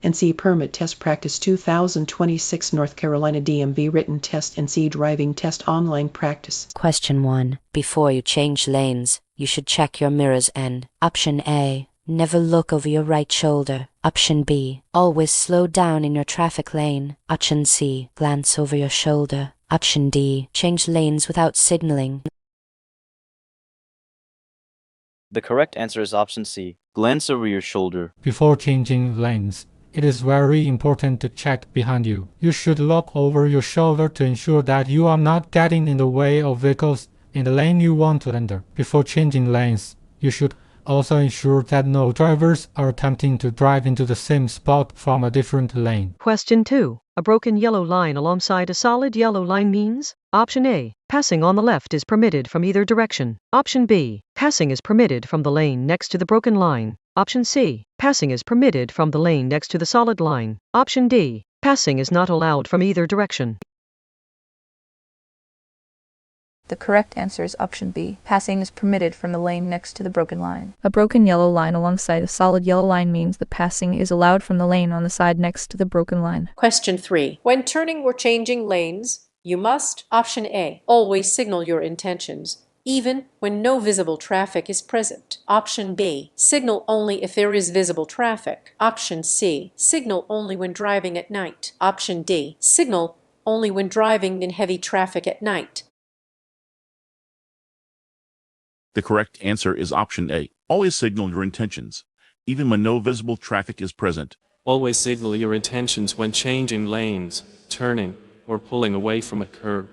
NC Permit Test Practice 2026 North Carolina DMV Written Test NC Driving Test Online Practice. Question 1. Before you change lanes, you should check your mirrors and Option A. Never look over your right shoulder. Option B. Always slow down in your traffic lane. Option C. Glance over your shoulder. Option D. Change lanes without signaling. The correct answer is option C. Glance over your shoulder. Before changing lanes, it is very important to check behind you. You should look over your shoulder to ensure that you are not getting in the way of vehicles in the lane you want to enter. Before changing lanes, you should also ensure that no drivers are attempting to drive into the same spot from a different lane. Question 2. A broken yellow line alongside a solid yellow line means? Option A. Passing on the left is permitted from either direction. Option B. Passing is permitted from the lane next to the broken line. Option C. Passing is permitted from the lane next to the solid line. Option D. Passing is not allowed from either direction. The correct answer is option B. Passing is permitted from the lane next to the broken line. A broken yellow line alongside a solid yellow line means the passing is allowed from the lane on the side next to the broken line. Question 3. When turning or changing lanes, you must, option A, always signal your intentions, even when no visible traffic is present. Option B, signal only if there is visible traffic. Option C, signal only when driving at night. Option D, signal only when driving in heavy traffic at night. The correct answer is option A. Always signal your intentions, even when no visible traffic is present. Always signal your intentions when changing lanes, turning, or pulling away from a curb.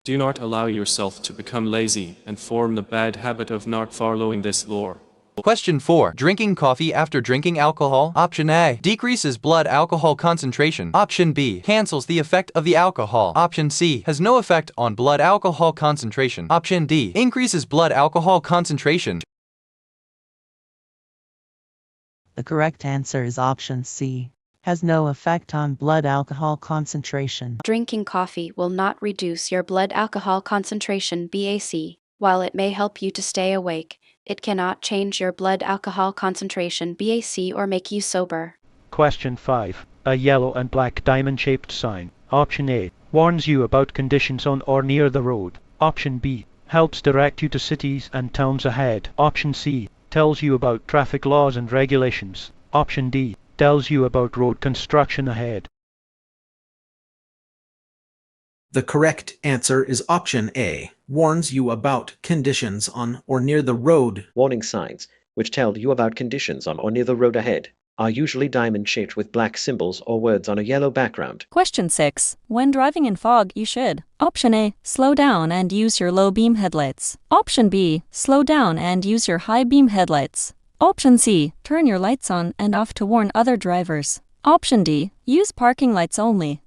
Do not allow yourself to become lazy and form the bad habit of not following this law. Question 4. Drinking coffee after drinking alcohol. Option A. Decreases blood alcohol concentration. Option B. Cancels the effect of the alcohol. Option C. Has no effect on blood alcohol concentration. Option D. Increases blood alcohol concentration. The correct answer is option C. Has no effect on blood alcohol concentration. Drinking coffee will not reduce your blood alcohol concentration (BAC). While it may help you to stay awake, it cannot change your blood alcohol concentration (BAC) or make you sober. Question 5. A yellow and black diamond-shaped sign. Option A. Warns you about conditions on or near the road. Option B. Helps direct you to cities and towns ahead. Option C. Tells you about traffic laws and regulations. Option D. Tells you about road construction ahead. The correct answer is option A. Warns you about conditions on or near the road. Warning signs, which tell you about conditions on or near the road ahead, are usually diamond-shaped with black symbols or words on a yellow background. Question 6. When driving in fog, you should. Option A. Slow down and use your low beam headlights. Option B. Slow down and use your high beam headlights. Option C. Turn your lights on and off to warn other drivers. Option D. Use parking lights only.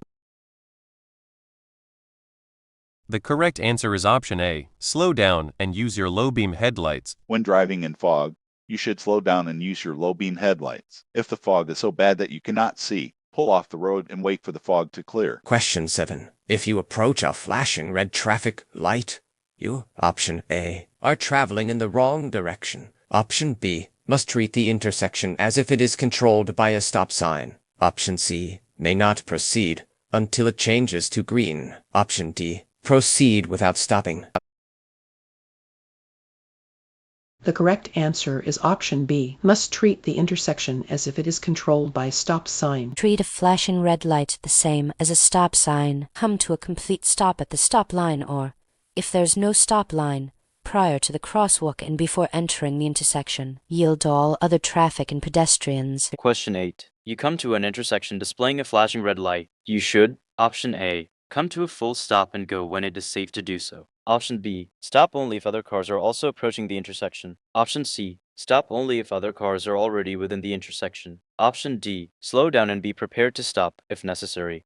The correct answer is option A. Slow down and use your low beam headlights. When driving in fog, you should slow down and use your low beam headlights. If the fog is so bad that you cannot see, pull off the road and wait for the fog to clear. Question 7. If you approach a flashing red traffic light, you, option A, are traveling in the wrong direction. Option B, must treat the intersection as if it is controlled by a stop sign. Option C, may not proceed until it changes to green. Option D, proceed without stopping. The correct answer is option B. Must treat the intersection as if it is controlled by a stop sign. Treat a flashing red light the same as a stop sign. Come to a complete stop at the stop line or, if there's no stop line, prior to the crosswalk and before entering the intersection. Yield to all other traffic and pedestrians. Question 8. You come to an intersection displaying a flashing red light. You should, option A, come to a full stop and go when it is safe to do so. Option B, stop only if other cars are also approaching the intersection. Option C, stop only if other cars are already within the intersection. Option D, slow down and be prepared to stop if necessary.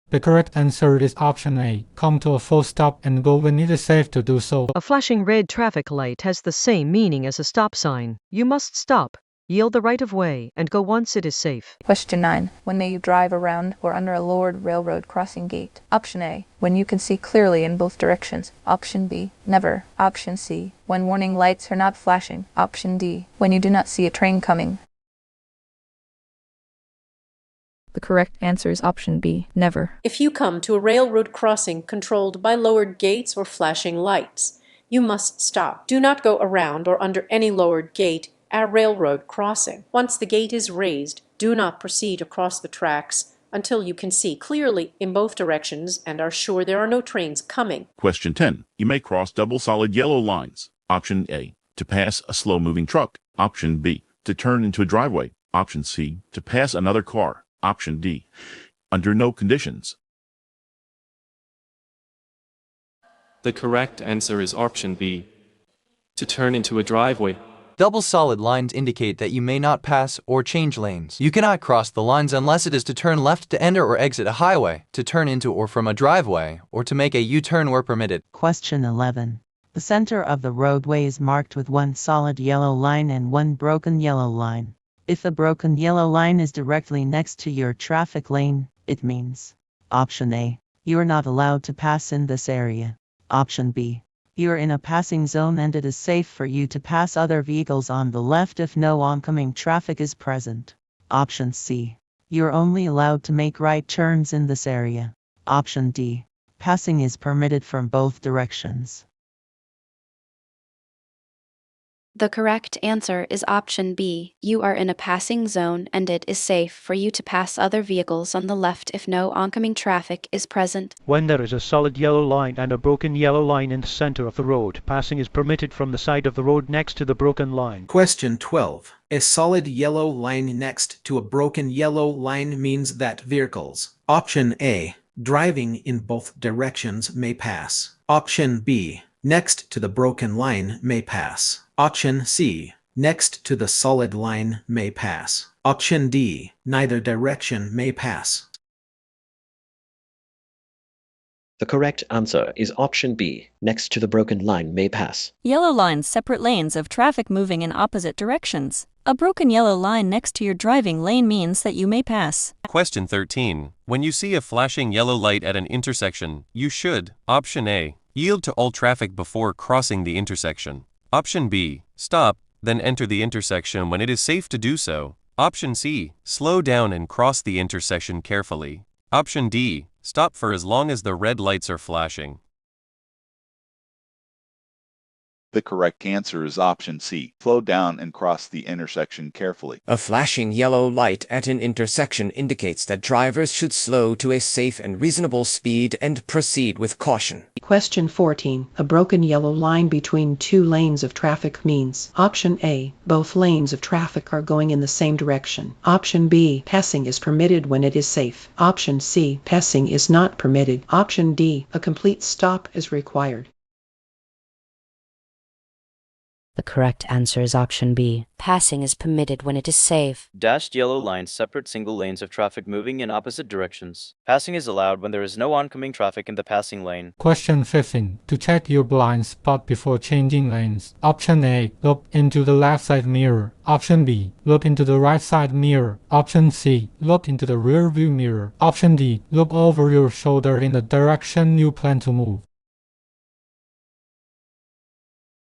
The correct answer is option A. Come to a full stop and go when it is safe to do so. A flashing red traffic light has the same meaning as a stop sign. You must stop. yield the right of way and go once it is safe. Question 9. When may you drive around or under a lowered railroad crossing gate? Option A. When you can see clearly in both directions. Option B. Never. Option C. When warning lights are not flashing. Option D. When you do not see a train coming. The correct answer is option B, never. If you come to a railroad crossing controlled by lowered gates or flashing lights, you must stop. Do not go around or under any lowered gate at a railroad crossing. Once the gate is raised, do not proceed across the tracks until you can see clearly in both directions and are sure there are no trains coming. Question 10. You may cross double solid yellow lines. Option A, to pass a slow-moving truck. Option B, to turn into a driveway. Option C, to pass another car. Option D, under no conditions. The correct answer is option B, to turn into a driveway. Double solid lines indicate that you may not pass or change lanes. You cannot cross the lines unless it is to turn left to enter or exit a highway, to turn into or from a driveway, or to make a U-turn where permitted. Question 11. The center of the roadway is marked with one solid yellow line and one broken yellow line. If the broken yellow line is directly next to your traffic lane, it means Option A, you are not allowed to pass in this area. Option B, you are in a passing zone and it is safe for you to pass other vehicles on the left if no oncoming traffic is present. Option C, you are only allowed to make right turns in this area. Option D, passing is permitted from both directions. The correct answer is option B. You are in a passing zone and it is safe for you to pass other vehicles on the left if no oncoming traffic is present. When there is a solid yellow line and a broken yellow line in the center of the road, passing is permitted from the side of the road next to the broken line. Question 12. A solid yellow line next to a broken yellow line means that vehicles. Option A, driving in both directions may pass. Option B, next to the broken line may pass. Option C, next to the solid line may pass. Option D, neither direction may pass. The correct answer is option B, next to the broken line may pass. Yellow lines separate lanes of traffic moving in opposite directions. A broken yellow line next to your driving lane means that you may pass. Question 13. When you see a flashing yellow light at an intersection, you should, option A, yield to all traffic before crossing the intersection. Option B, stop, then enter the intersection when it is safe to do so. Option C, slow down and cross the intersection carefully. Option D, stop for as long as the red lights are flashing. The correct answer is option C. Slow down and cross the intersection carefully. A flashing yellow light at an intersection indicates that drivers should slow to a safe and reasonable speed and proceed with caution. Question 14. A broken yellow line between two lanes of traffic means Option A, both lanes of traffic are going in the same direction. Option B, passing is permitted when it is safe. Option C, passing is not permitted. Option D, a complete stop is required. The correct answer is option B. Passing is permitted when it is safe. Dashed yellow lines separate single lanes of traffic moving in opposite directions. Passing is allowed when there is no oncoming traffic in the passing lane. Question 15. To check your blind spot before changing lanes. Option A, look into the left side mirror. Option B, look into the right side mirror. Option C, look into the rear view mirror. Option D, look over your shoulder in the direction you plan to move.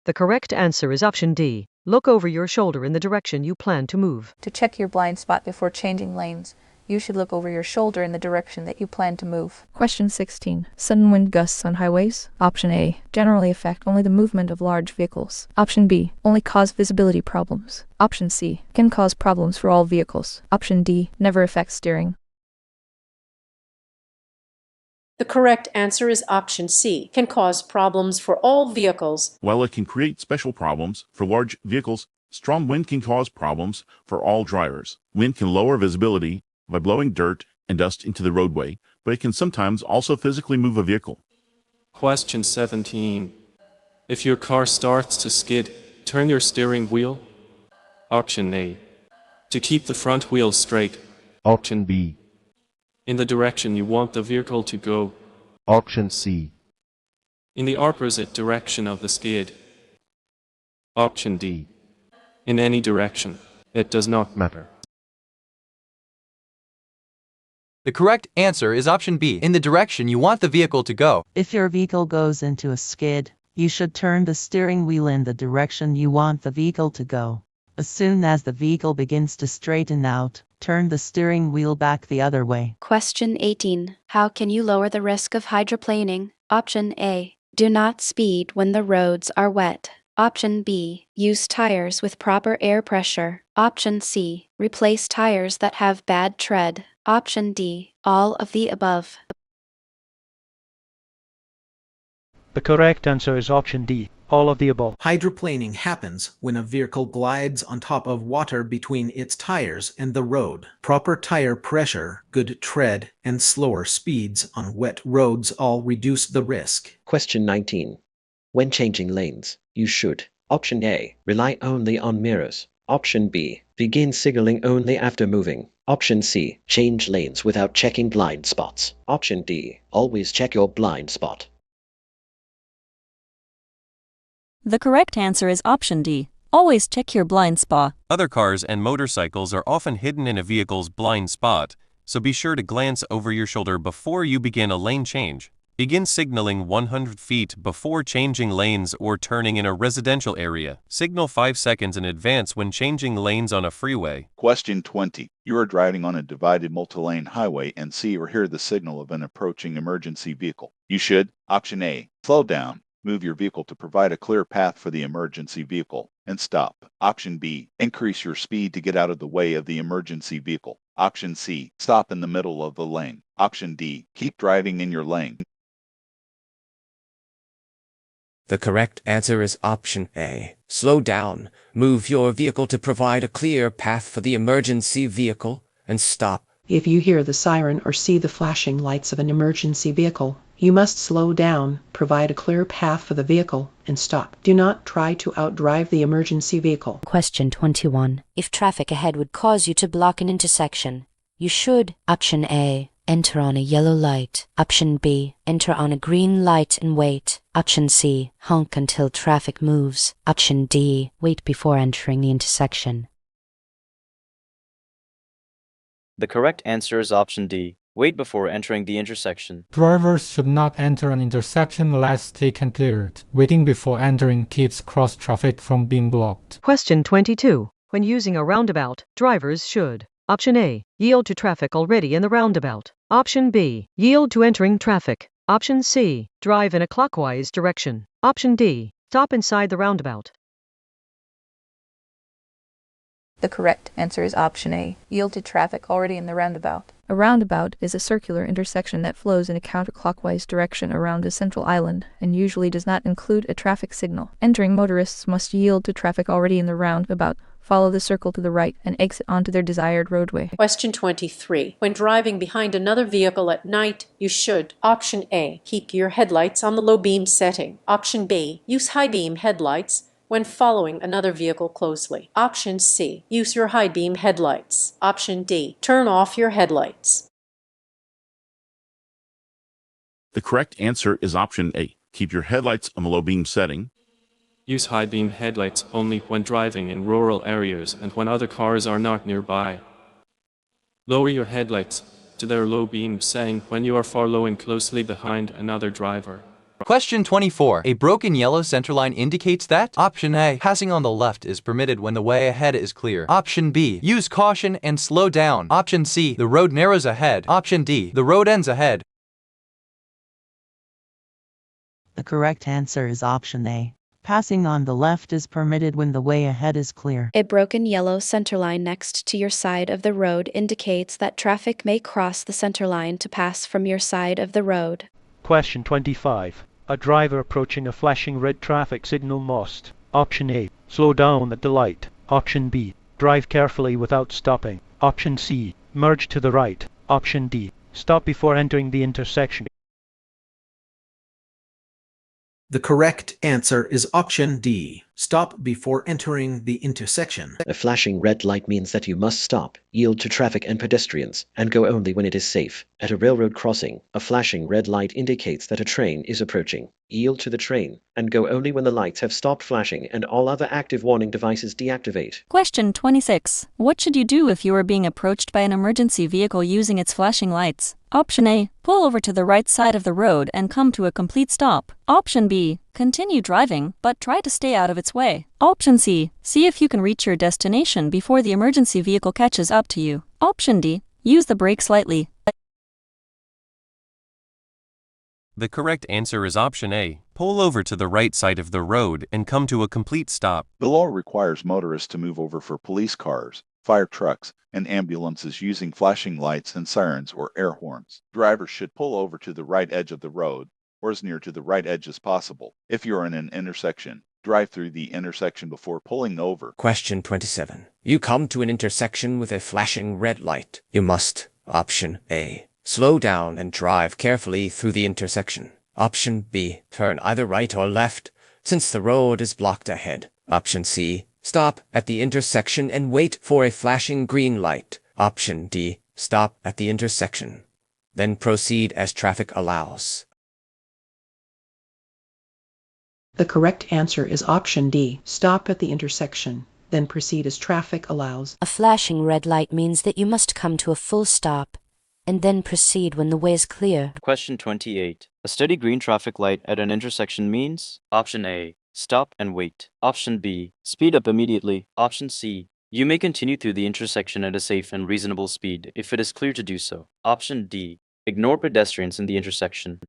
The correct answer is option D. Look over your shoulder in the direction you plan to move. To check your blind spot before changing lanes, you should look over your shoulder in the direction that you plan to move. Question 16. Sudden wind gusts on highways. Option A, generally affect only the movement of large vehicles. Option B, only cause visibility problems. Option C, can cause problems for all vehicles. Option D, never affect steering. The correct answer is option C, can cause problems for all vehicles. While it can create special problems for large vehicles, strong wind can cause problems for all drivers. Wind can lower visibility by blowing dirt and dust into the roadway, but it can sometimes also physically move a vehicle. Question 17. If your car starts to skid, turn your steering wheel. Option A, to keep the front wheel straight. Option B, In the direction you want the vehicle to go. Option C, In the opposite direction of the skid. Option D, in any direction. It does not matter. The correct answer is option B, in the direction you want the vehicle to go. If your vehicle goes into a skid, you should turn the steering wheel in the direction you want the vehicle to go. As soon as the vehicle begins to straighten out, turn the steering wheel back the other way. Question 18. How can you lower the risk of hydroplaning? Option A. Do not speed when the roads are wet. Option B. Use tires with proper air pressure. Option C. Replace tires that have bad tread. Option D. All of the above. The correct answer is option D, all of the above. Hydroplaning happens when a vehicle glides on top of water between its tires and the road. Proper tire pressure, good tread, and slower speeds on wet roads all reduce the risk. Question 19. When changing lanes, you should: option A, rely only on mirrors. Option B, begin signaling only after moving. Option C, change lanes without checking blind spots. Option D, always check your blind spot. The correct answer is option D. Always check your blind spot. Other cars and motorcycles are often hidden in a vehicle's blind spot, so be sure to glance over your shoulder before you begin a lane change. Begin signaling 100 feet before changing lanes or turning in a residential area. Signal 5 seconds in advance when changing lanes on a freeway. Question 20. You are driving on a divided multi-lane highway and see or hear the signal of an approaching emergency vehicle. You should: option A, slow down, move your vehicle to provide a clear path for the emergency vehicle, and stop. Option B, increase your speed to get out of the way of the emergency vehicle. Option C, stop in the middle of the lane. Option D, keep driving in your lane. The correct answer is option A. Slow down, move your vehicle to provide a clear path for the emergency vehicle, and stop. If you hear the siren or see the flashing lights of an emergency vehicle, you must slow down, provide a clear path for the vehicle, and stop. Do not try to outdrive the emergency vehicle. Question 21. If traffic ahead would cause you to block an intersection, you should: option A, enter on a yellow light. Option B, enter on a green light and wait. Option C, honk until traffic moves. Option D, wait before entering the intersection. The correct answer is option D. Wait before entering the intersection. Drivers should not enter an intersection unless they can clear it. Waiting before entering keeps cross traffic from being blocked. Question 22. When using a roundabout, drivers should: option A, yield to traffic already in the roundabout. Option B, yield to entering traffic. Option C, drive in a clockwise direction. Option D, stop inside the roundabout. The correct answer is option A, yield to traffic already in the roundabout. A roundabout is a circular intersection that flows in a counterclockwise direction around a central island and usually does not include a traffic signal. Entering motorists must yield to traffic already in the roundabout, follow the circle to the right, and exit onto their desired roadway. Question 23. When driving behind another vehicle at night, you should: option A, keep your headlights on the low beam setting. Option B, use high beam headlights when following another vehicle closely. Option C, use your high beam headlights. Option D, turn off your headlights. The correct answer is option A. Keep your headlights on the low beam setting. Use high beam headlights only when driving in rural areas and when other cars are not nearby. Lower your headlights to their low beam setting when you are following closely behind another driver. Question 24. A broken yellow centerline indicates that: option A, passing on the left is permitted when the way ahead is clear. Option B, use caution and slow down. Option C, the road narrows ahead. Option D, the road ends ahead. The correct answer is option A. Passing on the left is permitted when the way ahead is clear. A broken yellow centerline next to your side of the road indicates that traffic may cross the centerline to pass from your side of the road. Question 25. A driver approaching a flashing red traffic signal must: option A, slow down at the light. Option B, drive carefully without stopping. Option C, merge to the right. Option D, stop before entering the intersection. The correct answer is option D. stop before entering the intersection. A flashing red light means that you must stop, yield to traffic and pedestrians, and go only when it is safe. At a railroad crossing, a flashing red light indicates that a train is approaching. Yield to the train, and go only when the lights have stopped flashing and all other active warning devices deactivate. Question 26. What should you do if you are being approached by an emergency vehicle using its flashing lights? Option A. Pull over to the right side of the road and come to a complete stop. Option B. Continue driving, but try to stay out of its way. Option C. See if you can reach your destination before the emergency vehicle catches up to you. Option D. Use the brakes lightly. The correct answer is option A. Pull over to the right side of the road and come to a complete stop. The law requires motorists to move over for police cars, fire trucks, and ambulances using flashing lights and sirens or air horns. Drivers should pull over to the right edge of the road or as near to the right edge as possible. If you're in an intersection, drive through the intersection before pulling over. Question 27. You come to an intersection with a flashing red light. You must, option A, slow down and drive carefully through the intersection. Option B, turn either right or left, since the road is blocked ahead. Option C, stop at the intersection and wait for a flashing green light. Option D, stop at the intersection, then proceed as traffic allows. The correct answer is option D. Stop at the intersection, then proceed as traffic allows. A flashing red light means that you must come to a full stop and then proceed when the way is clear. Question 28. A steady green traffic light at an intersection means option A. Stop and wait. Option B. Speed up immediately. Option C. You may continue through the intersection at a safe and reasonable speed if it is clear to do so. Option D. Ignore pedestrians in the intersection.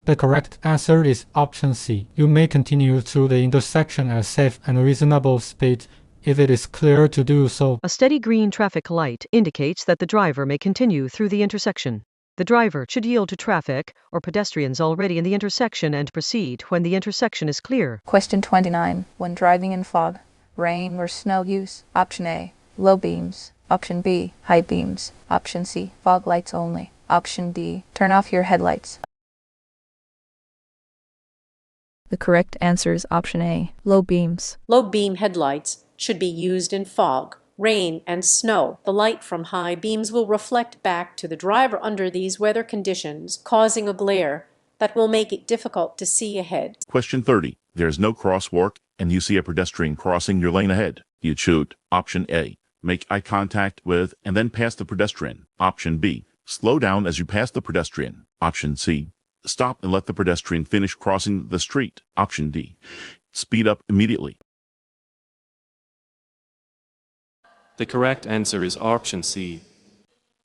The correct answer is option C. You may continue through the intersection at safe and reasonable speed if it is clear to do so. A steady green traffic light indicates that the driver may continue through the intersection. The driver should yield to traffic or pedestrians already in the intersection and proceed when the intersection is clear. Question 29. When driving in fog, rain, or snow, use option A, low beams. Option B, high beams. Option C, fog lights only. Option D, turn off your headlights. The correct answer is option A, low beams. Low beam headlights should be used in fog, rain, and snow. The light from high beams will reflect back to the driver under these weather conditions, causing a glare that will make it difficult to see ahead. Question 30. There is no crosswalk and you see a pedestrian crossing your lane ahead. You should, option A, make eye contact with and then pass the pedestrian. Option B, slow down as you pass the pedestrian. Option C, stop and let the pedestrian finish crossing the street. Option D, speed up immediately. The correct answer is option C.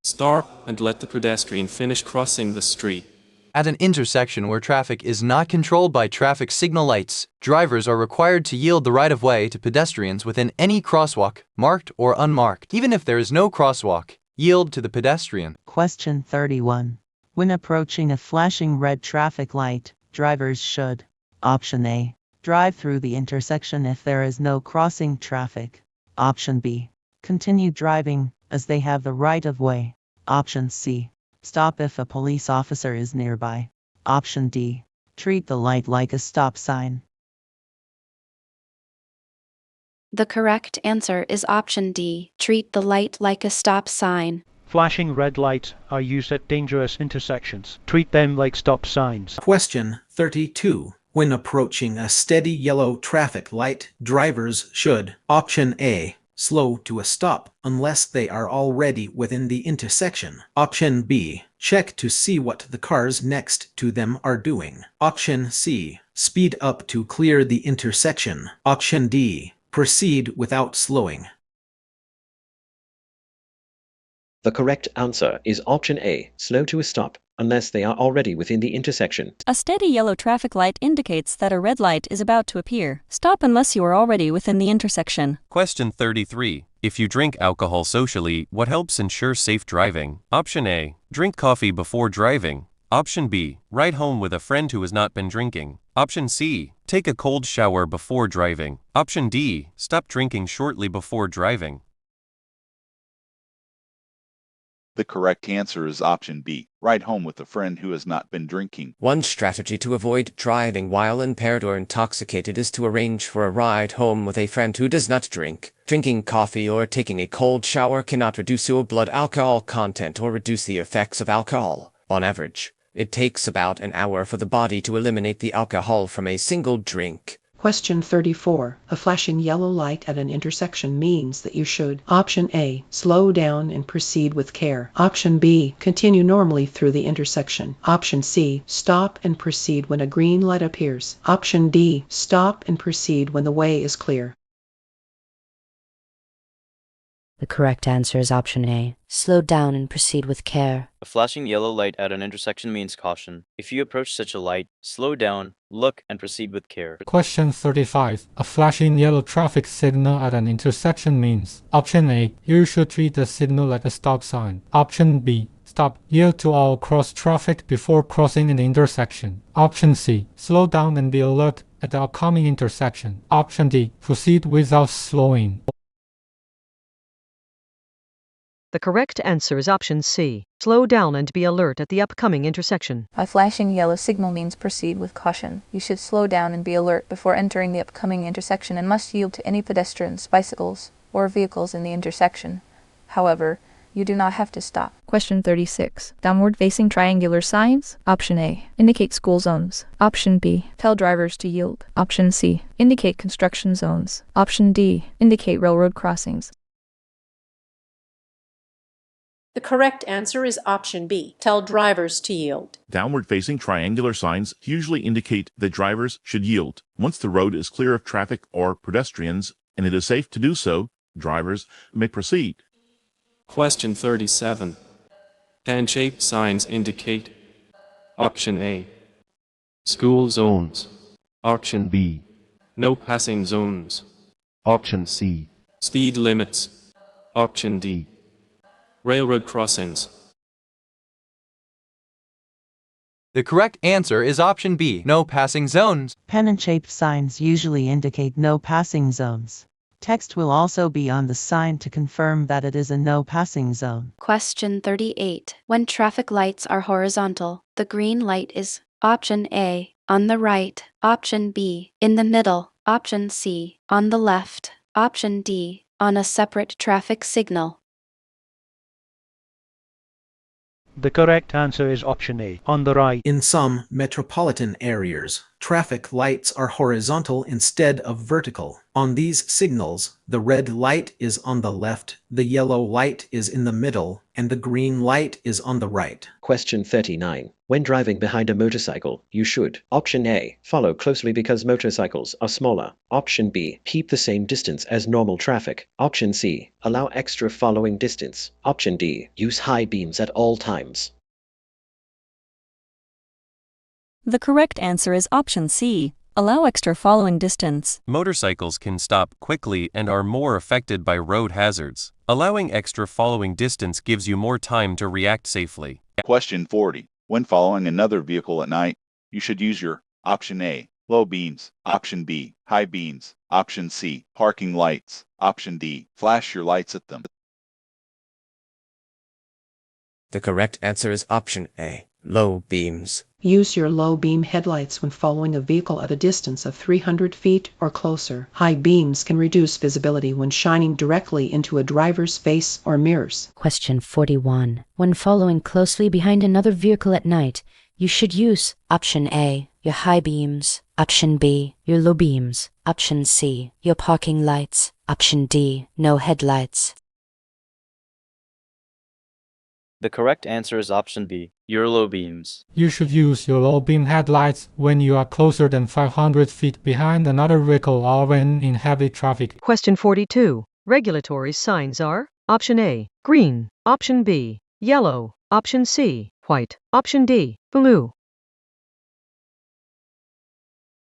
Stop and let the pedestrian finish crossing the street. At an intersection where traffic is not controlled by traffic signal lights, drivers are required to yield the right-of-way to pedestrians within any crosswalk, marked or unmarked. Even if there is no crosswalk, yield to the pedestrian. Question 31. When approaching a flashing red traffic light, drivers should: option A, drive through the intersection if there is no crossing traffic. Option B, continue driving, as they have the right-of-way. Option C, stop if a police officer is nearby. Option D, treat the light like a stop sign. The correct answer is option D, treat the light like a stop sign. Flashing red lights are used at dangerous intersections. Treat them like stop signs. Question 32. When approaching a steady yellow traffic light, drivers should: option A, slow to a stop unless they are already within the intersection. Option B, check to see what the cars next to them are doing. Option C, speed up to clear the intersection. Option D, proceed without slowing. The correct answer is option A, slow to a stop, unless they are already within the intersection. A steady yellow traffic light indicates that a red light is about to appear. Stop unless you are already within the intersection. Question 33. If you drink alcohol socially, what helps ensure safe driving? Option A, drink coffee before driving. Option B, ride home with a friend who has not been drinking. Option C, take a cold shower before driving. Option D, stop drinking shortly before driving. The correct answer is option B. Ride home with a friend who has not been drinking. One strategy to avoid driving while impaired or intoxicated is to arrange for a ride home with a friend who does not drink. Drinking coffee or taking a cold shower cannot reduce your blood alcohol content or reduce the effects of alcohol. On average, it takes about an hour for the body to eliminate the alcohol from a single drink. Question 34. A flashing yellow light at an intersection means that you should: Option A, slow down and proceed with care. Option B, continue normally through the intersection. Option C, stop and proceed when a green light appears. Option D, stop and proceed when the way is clear. The correct answer is option A. Slow down and proceed with care. A flashing yellow light at an intersection means caution. If you approach such a light, slow down, look, and proceed with care. Question 35. A flashing yellow traffic signal at an intersection means: Option A, you should treat the signal like a stop sign. Option B, stop, yield to all cross traffic before crossing an intersection. Option C, slow down and be alert at the upcoming intersection. Option D, proceed without slowing. The correct answer is option C. Slow down and be alert at the upcoming intersection. A flashing yellow signal means proceed with caution. You should slow down and be alert before entering the upcoming intersection and must yield to any pedestrians, bicycles, or vehicles in the intersection. However, you do not have to stop. Question 36. Downward-facing triangular signs. Option A, indicate school zones. Option B, tell drivers to yield. Option C, indicate construction zones. Option D, indicate railroad crossings. The correct answer is option B. Tell drivers to yield. Downward-facing triangular signs usually indicate that drivers should yield. Once the road is clear of traffic or pedestrians and it is safe to do so, drivers may proceed. Question 37. Fan-shaped signs indicate: Option A, school zones. Option B, no passing zones. Option C, speed limits. Option D, railroad crossings. The correct answer is option B, no passing zones. Pennant-shaped signs usually indicate no passing zones. Text will also be on the sign to confirm that it is a no passing zone. Question 38. When traffic lights are horizontal, the green light is: Option A, on the right. Option B, in the middle. Option C, on the left. Option D, on a separate traffic signal. The correct answer is option A, on the right. In some metropolitan areas, traffic lights are horizontal instead of vertical. On these signals, the red light is on the left, the yellow light is in the middle, and the green light is on the right. Question 39. When driving behind a motorcycle, you should: Option A, follow closely because motorcycles are smaller. Option B, keep the same distance as normal traffic. Option C, allow extra following distance. Option D, use high beams at all times. The correct answer is option C, allow extra following distance. Motorcycles can stop quickly and are more affected by road hazards. Allowing extra following distance gives you more time to react safely. Question 40. When following another vehicle at night, you should use your: Option A, low beams. Option B, high beams. Option C, parking lights. Option D, flash your lights at them. The correct answer is option A, low beams. Use your low beam headlights when following a vehicle at a distance of 300 feet or closer. High beams can reduce visibility when shining directly into a driver's face or mirrors. Question 41. When following closely behind another vehicle at night, you should use: Option A, your high beams. Option B, your low beams. Option C, your parking lights. Option D, no headlights. The correct answer is option B, your low beams. You should use your low beam headlights when you are closer than 500 feet behind another vehicle or when in heavy traffic. Question 42. Regulatory signs are: Option A, green. Option B, yellow. Option C, white. Option D, blue.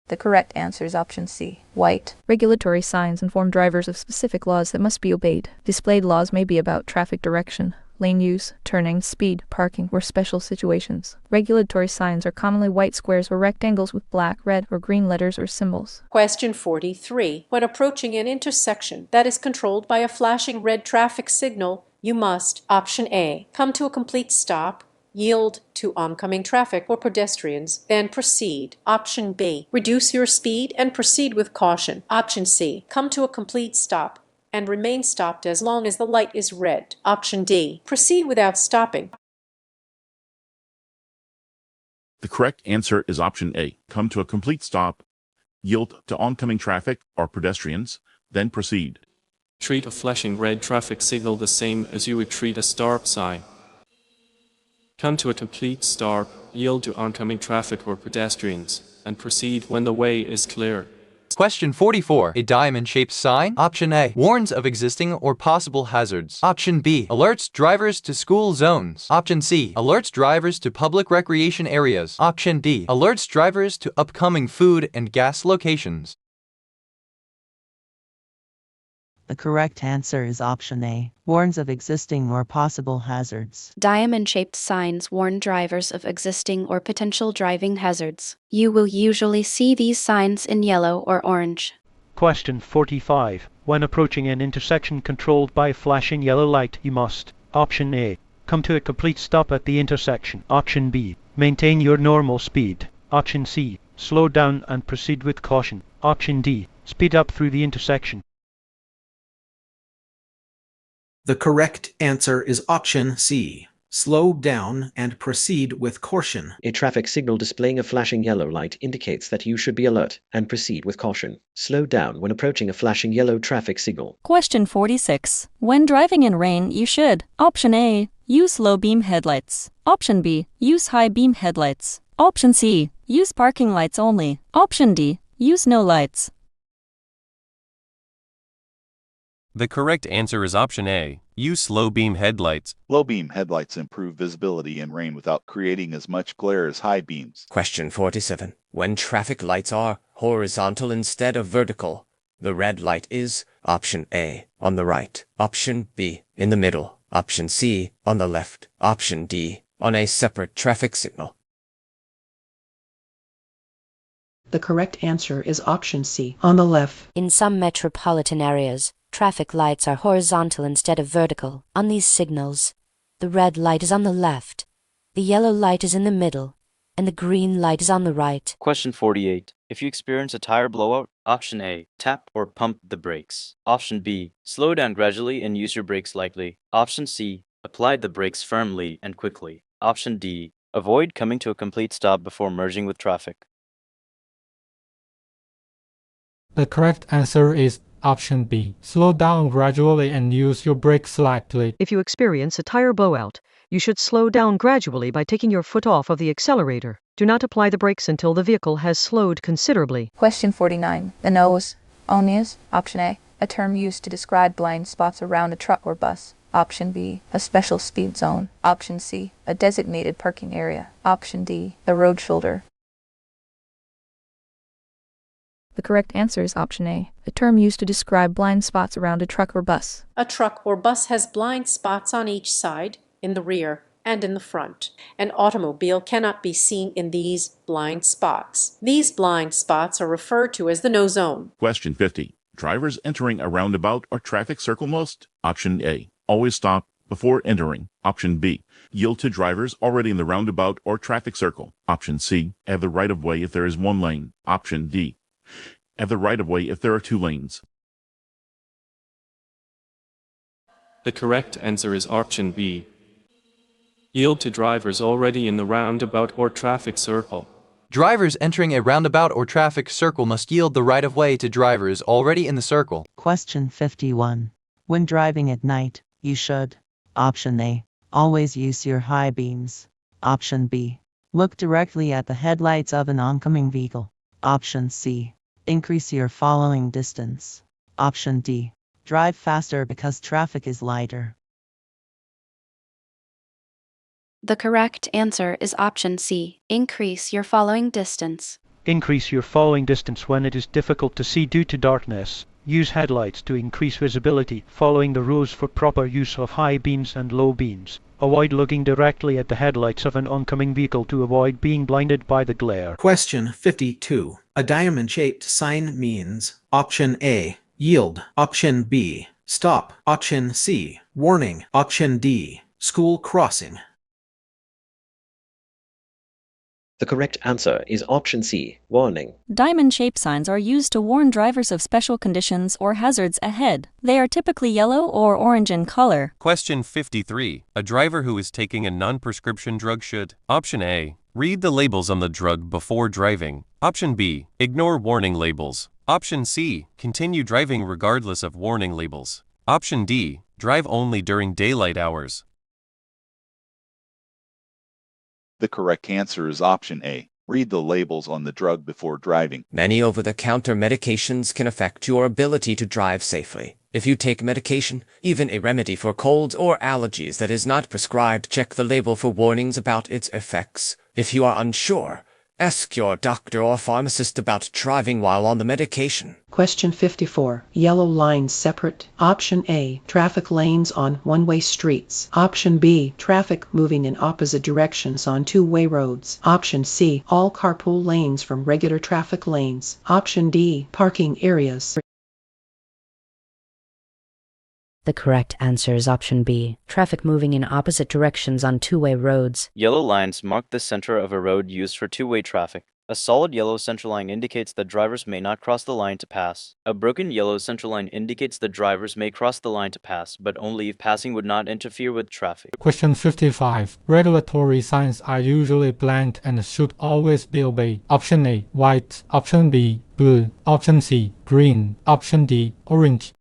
The correct answer is option C, white. Regulatory signs inform drivers of specific laws that must be obeyed. Displayed laws may be about traffic direction, lane use, turning, speed, parking, or special situations. Regulatory signs are commonly white squares or rectangles with black, red, or green letters or symbols. Question 43. When approaching an intersection that is controlled by a flashing red traffic signal, You must, option A, come to a complete stop, yield to oncoming traffic or pedestrians, then proceed. Option B, reduce your speed and proceed with caution. Option C, come to a complete stop and remain stopped as long as the light is red. Option D, proceed without stopping. The correct answer is option A. Come to a complete stop, yield to oncoming traffic or pedestrians, then proceed. Treat a flashing red traffic signal the same as you would treat a stop sign. Come to a complete stop, yield to oncoming traffic or pedestrians, and proceed when the way is clear. Question 44. A diamond-shaped sign, option A, warns of existing or possible hazards. Option B, alerts drivers to school zones. Option C, alerts drivers to public recreation areas. Option D, alerts drivers to upcoming food and gas locations. The correct answer is option A, warns of existing or possible hazards. Diamond-shaped signs warn drivers of existing or potential driving hazards. You will usually see these signs in yellow or orange. Question 45. When approaching an intersection controlled by a flashing yellow light, you must: option A, come to a complete stop at the intersection. Option B, maintain your normal speed. Option C, slow down and proceed with caution. Option D, speed up through the intersection. The correct answer is option C. Slow down and proceed with caution. A traffic signal displaying a flashing yellow light indicates that you should be alert and proceed with caution. Slow down when approaching a flashing yellow traffic signal. Question 46. When driving in rain, you should: option A, use low beam headlights. Option B, use high beam headlights. Option C, use parking lights only. Option D, use no lights. The correct answer is option A. Use low beam headlights. Low beam headlights improve visibility in rain without creating as much glare as high beams. Question 47. When traffic lights are horizontal instead of vertical, the red light is option A, on the right. Option B, in the middle. Option C, on the left. Option D, on a separate traffic signal. The correct answer is option C, on the left. In some metropolitan areas, traffic lights are horizontal instead of vertical. On these signals, the red light is on the left, the yellow light is in the middle, and the green light is on the right. Question 48. If you experience a tire blowout, option A, tap or pump the brakes. Option B, slow down gradually and use your brakes lightly. Option C, apply the brakes firmly and quickly. Option D, avoid coming to a complete stop before merging with traffic. The correct answer is option B. Slow down gradually and use your brakes lightly. If you experience a tire blowout, you should slow down gradually by taking your foot off of the accelerator. Do not apply the brakes until the vehicle has slowed considerably. Question 49. The nose. Onias. Option A, a term used to describe blind spots around a truck or bus. Option B, a special speed zone. Option C, a designated parking area. Option D, the road shoulder. The correct answer is option A, a term used to describe blind spots around a truck or bus. A truck or bus has blind spots on each side, in the rear, and in the front. An automobile cannot be seen in these blind spots. These blind spots are referred to as the no zone. Question 50. Drivers entering a roundabout or traffic circle must: option A, always stop before entering. Option B, yield to drivers already in the roundabout or traffic circle. Option C, have the right of way if there is one lane. Option D, have the right of way if there are two lanes. The correct answer is option B. Yield to drivers already in the roundabout or traffic circle. Drivers entering a roundabout or traffic circle must yield the right of way to drivers already in the circle. Question 51. When driving at night, you should: option A, always use your high beams. Option B, look directly at the headlights of an oncoming vehicle. Option C, increase your following distance. Option D, drive faster because traffic is lighter. The correct answer is option C, increase your following distance. Increase your following distance when it is difficult to see due to darkness. Use headlights to increase visibility, following the rules for proper use of high beams and low beams. Avoid looking directly at the headlights of an oncoming vehicle to avoid being blinded by the glare. Question 52. A diamond-shaped sign means: option A, yield. Option B, stop. Option C, warning. Option D, school crossing. The correct answer is option C, warning. Diamond-shaped signs are used to warn drivers of special conditions or hazards ahead. They are typically yellow or orange in color. Question 53. A driver who is taking a non-prescription drug should: Option A, read the labels on the drug before driving. Option B, ignore warning labels. Option C, continue driving regardless of warning labels. Option D, drive only during daylight hours. The correct answer is option A. Read the labels on the drug before driving. Many over-the-counter medications can affect your ability to drive safely. If you take medication, even a remedy for colds or allergies that is not prescribed, check the label for warnings about its effects. If you are unsure, ask your doctor or pharmacist about driving while on the medication. Question 54. Yellow lines separate. Option A, traffic lanes on one-way streets. Option B, traffic moving in opposite directions on two-way roads. Option C, all carpool lanes from regular traffic lanes. Option D, parking areas. The correct answer is option B, traffic moving in opposite directions on two-way roads. Yellow lines mark the center of a road used for two-way traffic. A solid yellow center line indicates that drivers may not cross the line to pass. A broken yellow center line indicates that drivers may cross the line to pass, but only if passing would not interfere with traffic. Question 55. Regulatory signs are usually blank and should always be obeyed. Option A, white. Option B, blue. Option C, green. Option D, orange.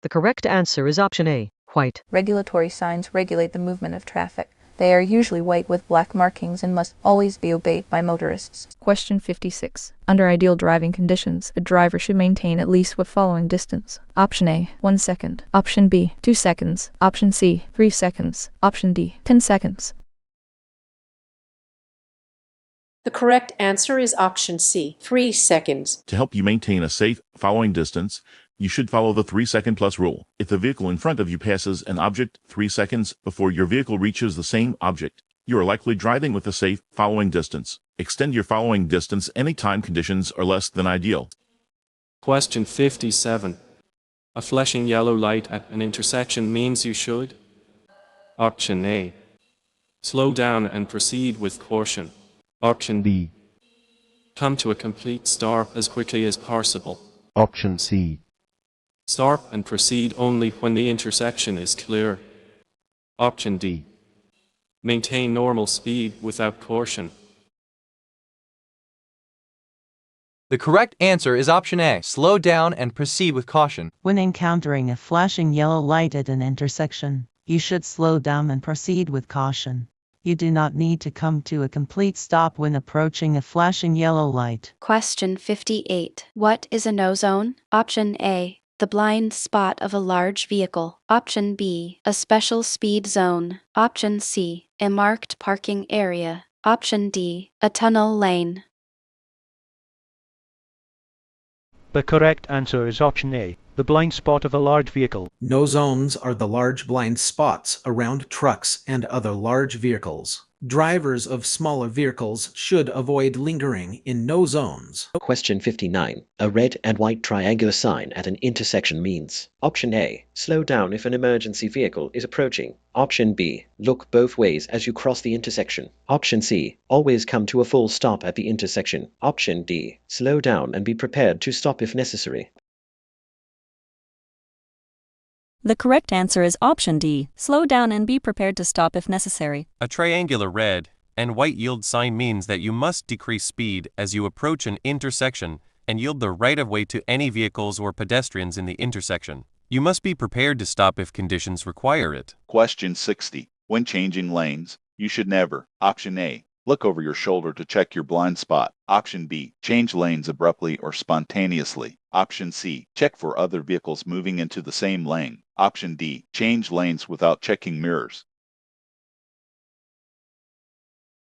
The correct answer is option A, white. Regulatory signs regulate the movement of traffic. They are usually white with black markings and must always be obeyed by motorists. Question 56. Under ideal driving conditions, a driver should maintain at least what following distance? Option A, 1 second. Option B, 2 seconds. Option C, 3 seconds. Option D, 10 seconds. The correct answer is option C, 3 seconds. To help you maintain a safe following distance, you should follow the 3-second plus rule. If the vehicle in front of you passes an object 3 seconds before your vehicle reaches the same object, you are likely driving with a safe following distance. Extend your following distance anytime conditions are less than ideal. Question 57. A flashing yellow light at an intersection means you should: Option A, slow down and proceed with caution. Option B, come to a complete stop as quickly as possible. Option C, stop and proceed only when the intersection is clear. Option D, maintain normal speed without caution. The correct answer is option A, slow down and proceed with caution. When encountering a flashing yellow light at an intersection, you should slow down and proceed with caution. You do not need to come to a complete stop when approaching a flashing yellow light. Question 58. What is a no zone? Option A, the blind spot of a large vehicle. Option B, a special speed zone. Option C, a marked parking area. Option D, a tunnel lane. The correct answer is option A, the blind spot of a large vehicle. No zones are the large blind spots around trucks and other large vehicles. Drivers of smaller vehicles should avoid lingering in no zones. Question 59. A red and white triangular sign at an intersection means: Option A, slow down if an emergency vehicle is approaching. Option B, look both ways as you cross the intersection. Option C, always come to a full stop at the intersection. Option D, slow down and be prepared to stop if necessary. The correct answer is option D, slow down and be prepared to stop if necessary. A triangular red and white yield sign means that you must decrease speed as you approach an intersection and yield the right of way to any vehicles or pedestrians in the intersection. You must be prepared to stop if conditions require it. Question 60. When changing lanes, you should never: Option A, look over your shoulder to check your blind spot. Option B, change lanes abruptly or spontaneously. Option C, check for other vehicles moving into the same lane. Option D, change lanes without checking mirrors.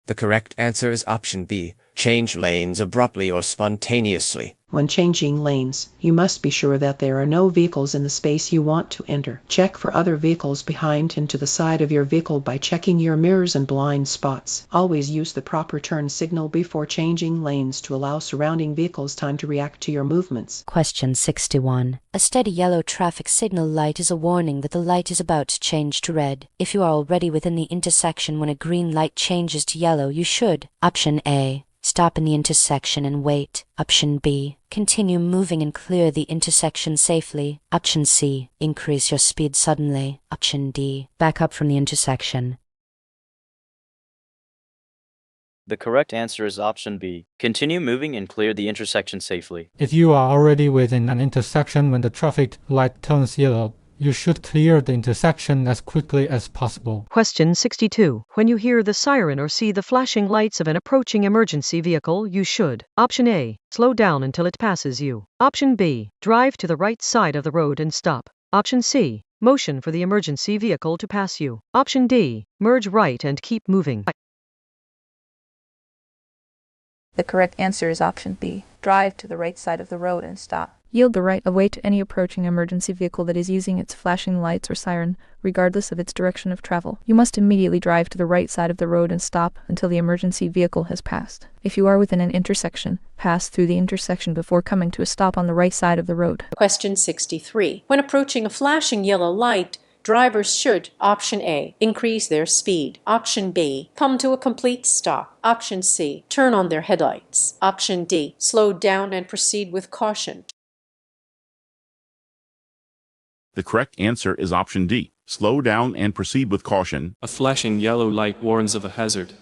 The correct answer is option B, change lanes abruptly or spontaneously. When changing lanes, you must be sure that there are no vehicles in the space you want to enter. Check for other vehicles behind and to the side of your vehicle by checking your mirrors and blind spots. Always use the proper turn signal before changing lanes to allow surrounding vehicles time to react to your movements. Question 61. A steady yellow traffic signal light is a warning that the light is about to change to red. If you are already within the intersection when a green light changes to yellow, you should: Option A, stop in the intersection and wait. Option B, continue moving and clear the intersection safely. Option C, increase your speed suddenly. Option D, back up from the intersection. The correct answer is option B. Continue moving and clear the intersection safely. If you are already within an intersection when the traffic light turns yellow, you should clear the intersection as quickly as possible. Question 62. When you hear the siren or see the flashing lights of an approaching emergency vehicle, you should: Option A, slow down until it passes you. Option B, drive to the right side of the road and stop. Option C, motion for the emergency vehicle to pass you. Option D, merge right and keep moving. The correct answer is option B. Drive to the right side of the road and stop. Yield the right of way to any approaching emergency vehicle that is using its flashing lights or siren, regardless of its direction of travel. You must immediately drive to the right side of the road and stop until the emergency vehicle has passed. If you are within an intersection, pass through the intersection before coming to a stop on the right side of the road. Question 63. When approaching a flashing yellow light, drivers should: Option A, increase their speed. Option B, come to a complete stop. Option C, turn on their headlights. Option D, slow down and proceed with caution. The correct answer is option D. Slow down and proceed with caution. A flashing yellow light warns of a hazard.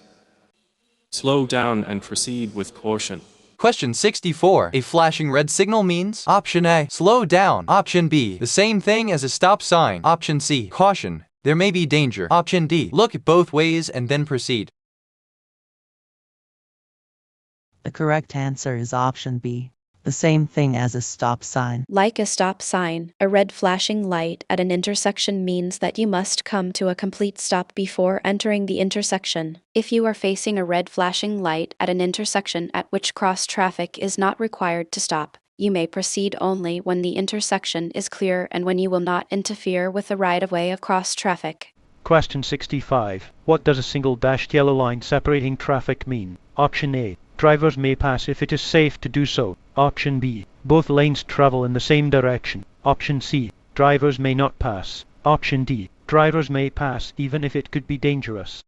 Slow down and proceed with caution. Question 64. A flashing red signal means: Option A, slow down. Option B, the same thing as a stop sign. Option C, caution, there may be danger. Option D, look both ways and then proceed. The correct answer is option B. The same thing as a stop sign. Like a stop sign, a red flashing light at an intersection means that you must come to a complete stop before entering the intersection. If you are facing a red flashing light at an intersection at which cross traffic is not required to stop, you may proceed only when the intersection is clear and when you will not interfere with the right-of-way of cross traffic. Question 65. What does a single dashed yellow line separating traffic mean? Option A, drivers may pass if it is safe to do so. Option B, both lanes travel in the same direction. Option C, drivers may not pass. Option D, drivers may pass even if it could be dangerous.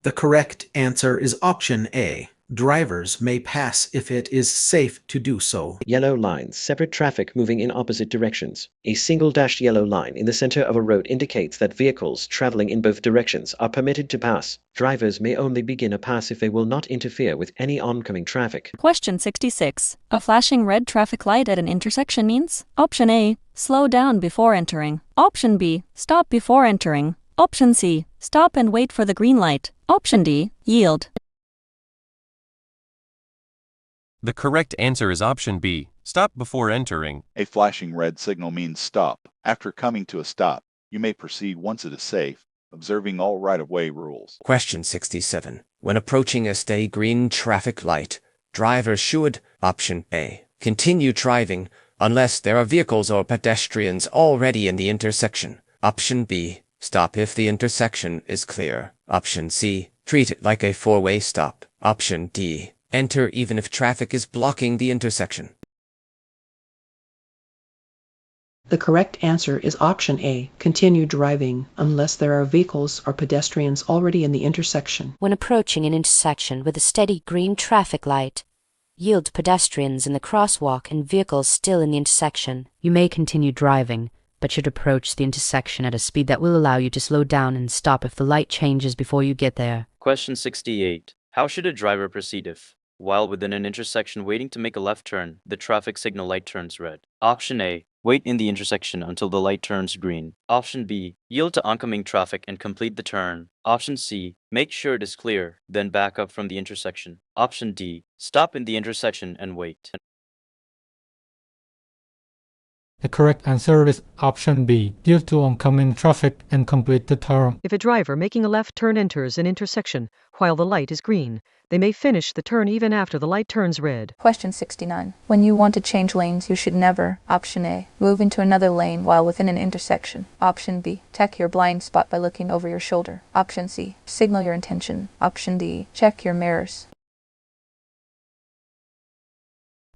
The correct answer is option A. Drivers may pass if it is safe to do so. Yellow lines separate traffic moving in opposite directions. A single dashed yellow line in the center of a road indicates that vehicles traveling in both directions are permitted to pass. Drivers may only begin a pass if they will not interfere with any oncoming traffic. Question 66. A flashing red traffic light at an intersection means: Option A, slow down before entering. Option B, stop before entering. Option C, stop and wait for the green light. Option D, yield. The correct answer is option B. Stop before entering. A flashing red signal means stop. After coming to a stop, you may proceed once it is safe, observing all right-of-way rules. Question 67. When approaching a steady green traffic light, drivers should: Option A, continue driving unless there are vehicles or pedestrians already in the intersection. Option B, stop if the intersection is clear. Option C, treat it like a four-way stop. Option D, enter even if traffic is blocking the intersection. The correct answer is option A. Continue driving unless there are vehicles or pedestrians already in the intersection. When approaching an intersection with a steady green traffic light, yield to pedestrians in the crosswalk and vehicles still in the intersection. You may continue driving, but should approach the intersection at a speed that will allow you to slow down and stop if the light changes before you get there. Question 68. How should a driver proceed if, while within an intersection waiting to make a left turn, the traffic signal light turns red? Option A, wait in the intersection until the light turns green. Option B, yield to oncoming traffic and complete the turn. Option C, make sure it is clear, then back up from the intersection. Option D, stop in the intersection and wait. The correct answer is option B, due to oncoming traffic and complete the turn. If a driver making a left turn enters an intersection while the light is green, they may finish the turn even after the light turns red. Question 69. When you want to change lanes, you should never, option A, move into another lane while within an intersection. Option B, check your blind spot by looking over your shoulder. Option C, signal your intention. Option D, check your mirrors.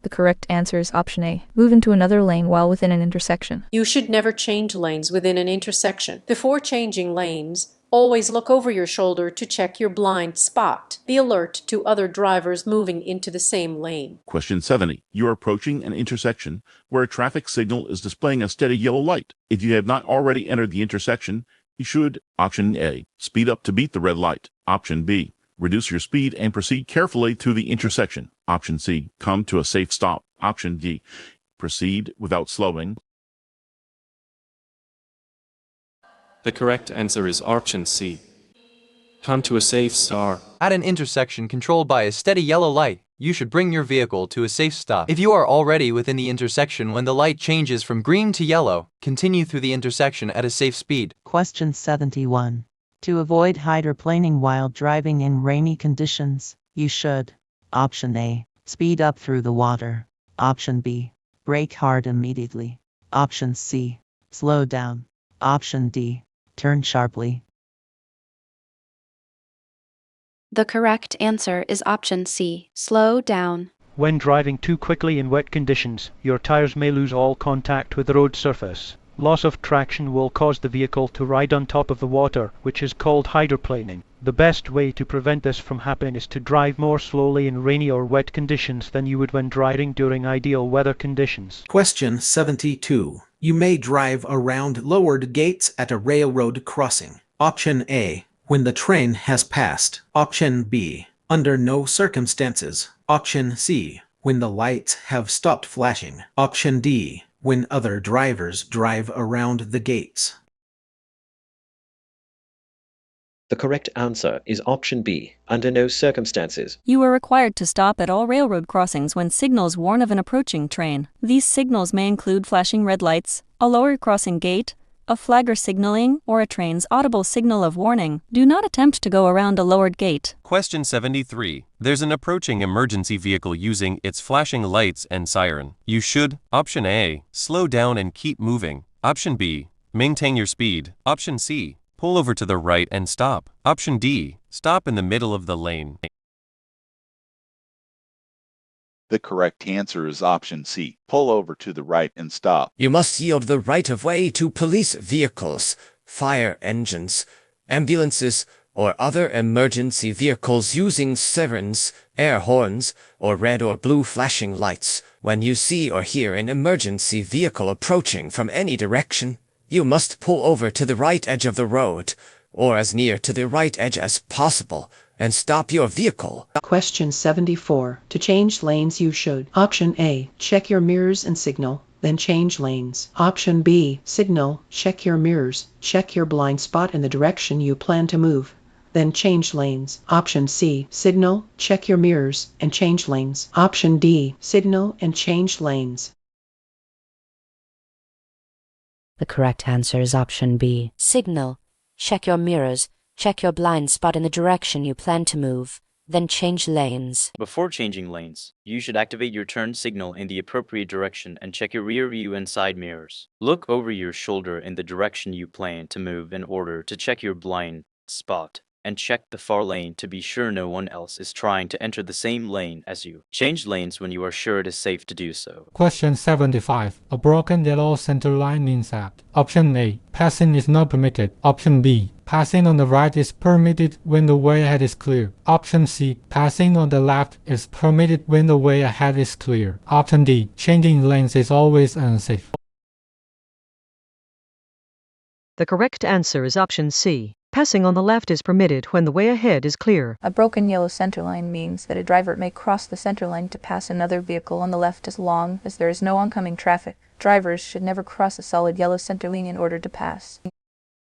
The correct answer is option A. Move into another lane while within an intersection. You should never change lanes within an intersection. Before changing lanes, always look over your shoulder to check your blind spot. Be alert to other drivers moving into the same lane. Question 70. You are approaching an intersection where a traffic signal is displaying a steady yellow light. If you have not already entered the intersection, you should, option A, speed up to beat the red light. Option B, reduce your speed and proceed carefully to the intersection. Option C, come to a safe stop. Option D, proceed without slowing. The correct answer is option C. Come to a safe stop. At an intersection controlled by a steady yellow light, you should bring your vehicle to a safe stop. If you are already within the intersection when the light changes from green to yellow, continue through the intersection at a safe speed. Question 71. To avoid hydroplaning while driving in rainy conditions, you should, option A, speed up through the water. Option B, brake hard immediately. Option C, slow down. Option D, turn sharply. The correct answer is option C, slow down. When driving too quickly in wet conditions, your tires may lose all contact with the road surface. Loss of traction will cause the vehicle to ride on top of the water, which is called hydroplaning. The best way to prevent this from happening is to drive more slowly in rainy or wet conditions than you would when driving during ideal weather conditions. Question 72. You may drive around lowered gates at a railroad crossing. Option A, when the train has passed. Option B, under no circumstances. Option C, when the lights have stopped flashing. Option D, when other drivers drive around the gates. The correct answer is option B, under no circumstances. You are required to stop at all railroad crossings when signals warn of an approaching train. These signals may include flashing red lights, a lower crossing gate, a flag or signaling, or a train's audible signal of warning. Do not attempt to go around a lowered gate. Question 73. There's an approaching emergency vehicle using its flashing lights and siren. You should, option A, slow down and keep moving. Option B, maintain your speed. Option C, pull over to the right and stop. Option D, stop in the middle of the lane. The correct answer is option C. Pull over to the right and stop. You must yield the right of way to police vehicles, fire engines, ambulances, or other emergency vehicles using sirens, air horns, or red or blue flashing lights. When you see or hear an emergency vehicle approaching from any direction, you must pull over to the right edge of the road, or as near to the right edge as possible, and stop your vehicle. Question 74. To change lanes, you should, option A, check your mirrors and signal, then change lanes. Option B, signal, check your mirrors, check your blind spot in the direction you plan to move, then change lanes. Option C, signal, check your mirrors, and change lanes. Option D, signal and change lanes. The correct answer is option B, signal, check your mirrors, check your blind spot in the direction you plan to move, then change lanes. Before changing lanes, you should activate your turn signal in the appropriate direction and check your rear view and side mirrors. Look over your shoulder in the direction you plan to move in order to check your blind spot, and check the far lane to be sure no one else is trying to enter the same lane as you. Change lanes when you are sure it is safe to do so. Question 75. A broken yellow center line means that option A, passing is not permitted. Option B, passing on the right is permitted when the way ahead is clear. Option C, passing on the left is permitted when the way ahead is clear. Option D, changing lanes is always unsafe. The correct answer is option C. Passing on the left is permitted when the way ahead is clear. A broken yellow center line means that a driver may cross the center line to pass another vehicle on the left as long as there is no oncoming traffic. Drivers should never cross a solid yellow center line in order to pass.